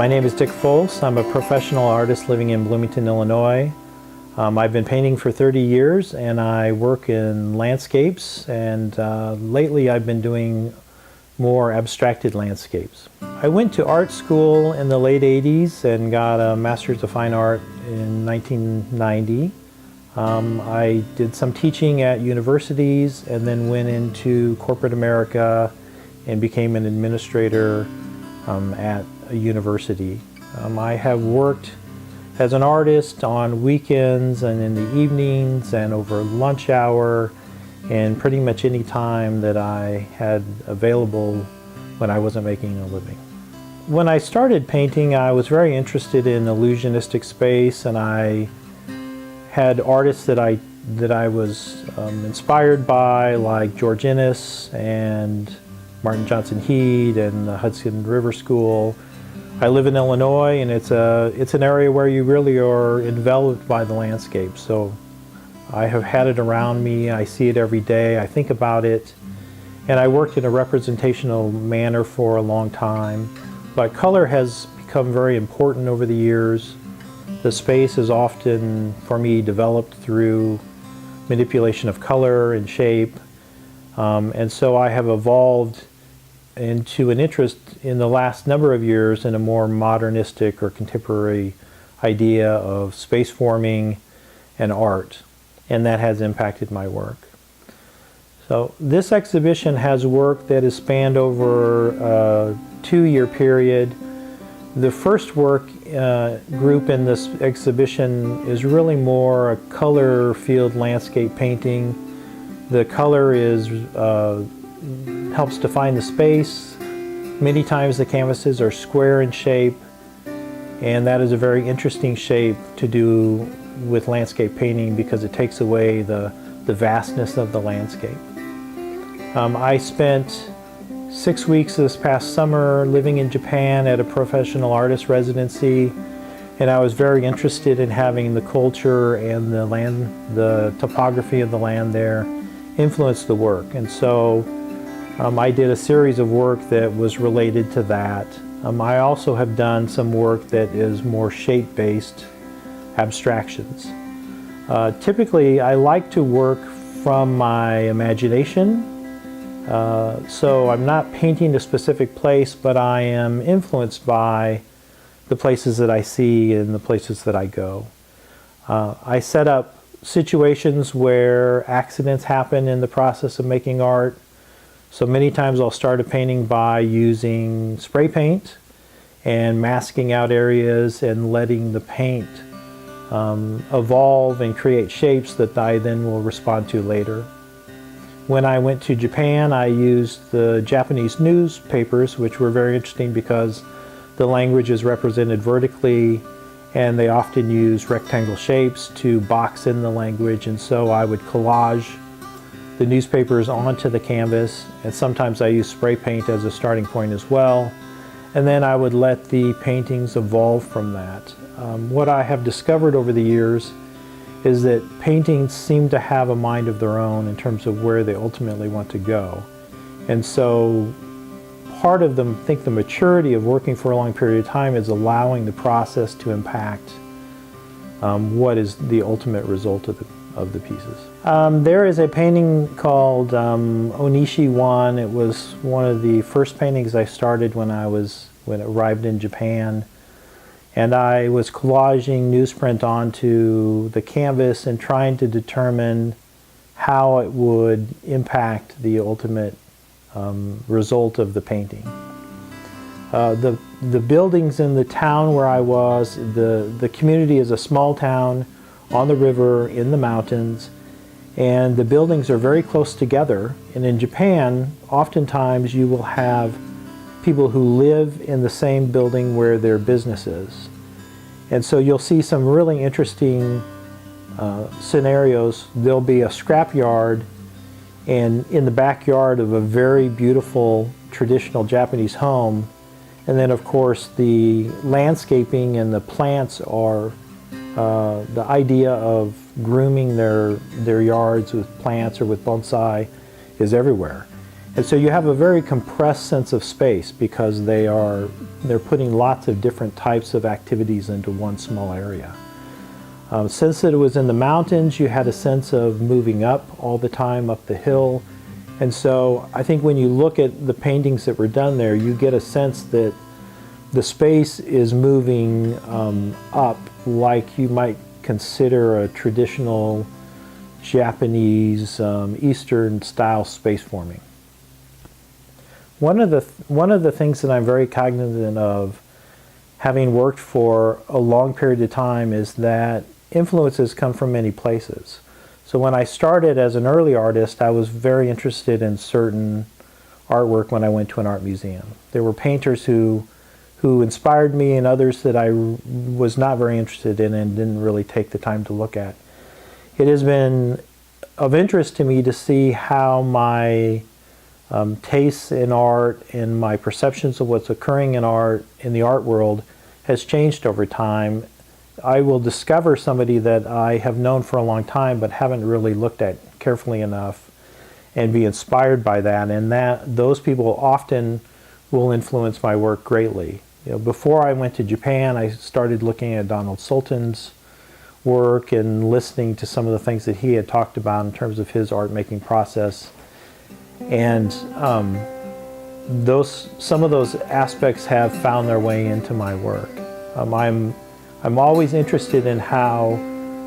My name is Dick Folse. I'm a professional artist living in Bloomington, Illinois. I've been painting for 30 years and I work in landscapes, and lately I've been doing more abstracted landscapes. I went to art school in the late 80s and got a Master's of Fine Art in 1990. I did some teaching at universities and then went into corporate America and became an administrator at a university. I have worked as an artist on weekends and in the evenings and over lunch hour and pretty much any time that I had available when I wasn't making a living. When I started painting, I was very interested in illusionistic space, and I had artists that I was inspired by, like George Inness and Martin Johnson Heade and the Hudson River School. I live in Illinois, and it's an area where you really are enveloped by the landscape. So I have had it around me. I see it every day. I think about it. And I worked in a representational manner for a long time. But color has become very important over the years. The space is often, for me, developed through manipulation of color and shape. And so I have evolved into an interest in the last number of years in a more modernistic or contemporary idea of space forming and art, and that has impacted my work. So this exhibition has work that is spanned over a 2-year period. The first work group in this exhibition is really more a color field landscape painting. The color is helps define the space. Many times the canvases are square in shape, and that is a very interesting shape to do with landscape painting because it takes away the vastness of the landscape. I spent 6 weeks this past summer living in Japan at a professional artist residency, and I was very interested in having the culture and the topography of the land there influence the work. And so I did a series of work that was related to that. I also have done some work that is more shape-based abstractions. Typically, I like to work from my imagination. So I'm not painting a specific place, but I am influenced by the places that I see and the places that I go. I set up situations where accidents happen in the process of making art. So many times I'll start a painting by using spray paint and masking out areas and letting the paint evolve and create shapes that I then will respond to later. When I went to Japan, I used the Japanese newspapers, which were very interesting because the language is represented vertically, and they often use rectangle shapes to box in the language, and so I would collage the newspapers onto the canvas, and sometimes I use spray paint as a starting point as well, and then I would let the paintings evolve from that. What I have discovered over the years is that paintings seem to have a mind of their own in terms of where they ultimately want to go. And so part of them, I think the maturity of working for a long period of time is allowing the process to impact what is the ultimate result of the pieces. There is a painting called Onishi 1. It was one of the first paintings I started when I arrived in Japan. And I was collaging newsprint onto the canvas and trying to determine how it would impact the ultimate result of the painting. The buildings in the town where I was, the community is a small town on the river in the mountains, and the buildings are very close together. And in Japan, oftentimes you will have people who live in the same building where their business is. And so you'll see some really interesting scenarios. There'll be a scrapyard, and in the backyard of a very beautiful traditional Japanese home, and then of course the landscaping and the plants are the idea of grooming their yards with plants or with bonsai is everywhere. And so you have a very compressed sense of space because they're putting lots of different types of activities into one small area. Since it was in the mountains, you had a sense of moving up all the time, up the hill. And so I think when you look at the paintings that were done there, you get a sense that the space is moving up like you might consider a traditional Japanese Eastern style space forming. One of the things that I'm very cognizant of, having worked for a long period of time, is that influences come from many places. So when I started as an early artist, I was very interested in certain artwork when I went to an art museum. There were painters who inspired me and others that I was not very interested in and didn't really take the time to look at. It has been of interest to me to see how my tastes in art and my perceptions of what's occurring in art, in the art world, has changed over time. I will discover somebody that I have known for a long time but haven't really looked at carefully enough and be inspired by that, and those people often will influence my work greatly. You know, before I went to Japan, I started looking at Donald Sultan's work and listening to some of the things that he had talked about in terms of his art making process. And some of those aspects have found their way into my work. I'm always interested in how,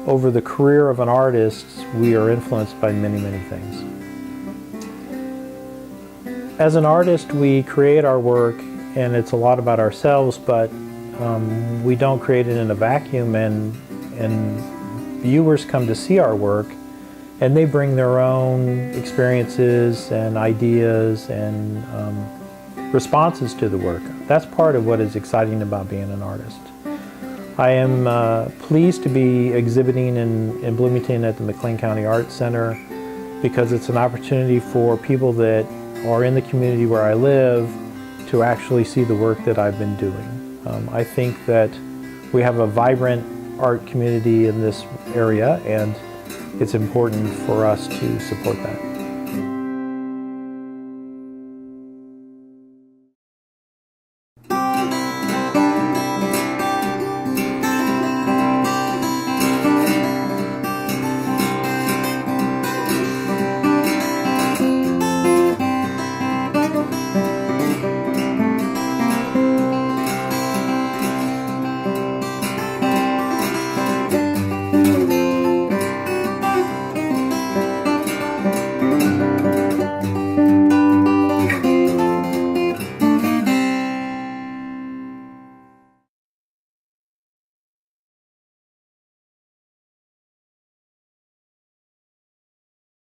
over the career of an artist, we are influenced by many, many things. As an artist, we create our work, and it's a lot about ourselves, but we don't create it in a vacuum, and viewers come to see our work, and they bring their own experiences and ideas and responses to the work. That's part of what is exciting about being an artist. I am pleased to be exhibiting in Bloomington at the McLean County Arts Center because it's an opportunity for people that are in the community where I live to actually see the work that I've been doing. I think that we have a vibrant art community in this area, and it's important for us to support that.